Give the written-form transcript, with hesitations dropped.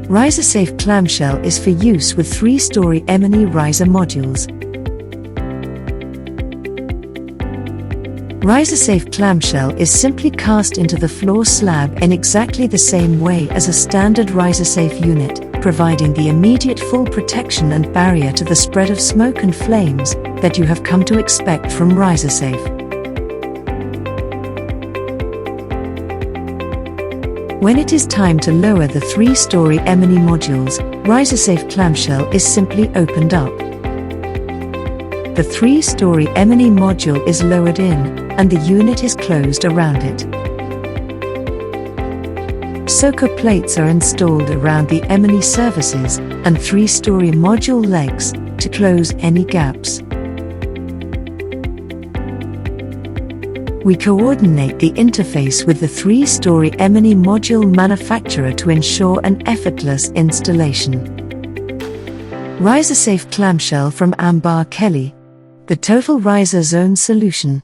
RiserSafe Clamshell is for use with 3-story M&E riser modules. RiserSafe Clamshell is simply cast into the floor slab in exactly the same way as a standard RiserSafe unit, providing the immediate full protection and barrier to the spread of smoke and flames that you have come to expect from RiserSafe. When it is time to lower the 3-story M&E modules, RiserSafe Clamshell is simply opened up. The 3-story M&E module is lowered in, and the unit is closed around it. Soaker plates are installed around the M&E surfaces and 3-story module legs to close any gaps. We coordinate the interface with the 3-story M&E module manufacturer to ensure an effortless installation. RiserSafe Clamshell from Ambar Kelly, the total riser zone solution.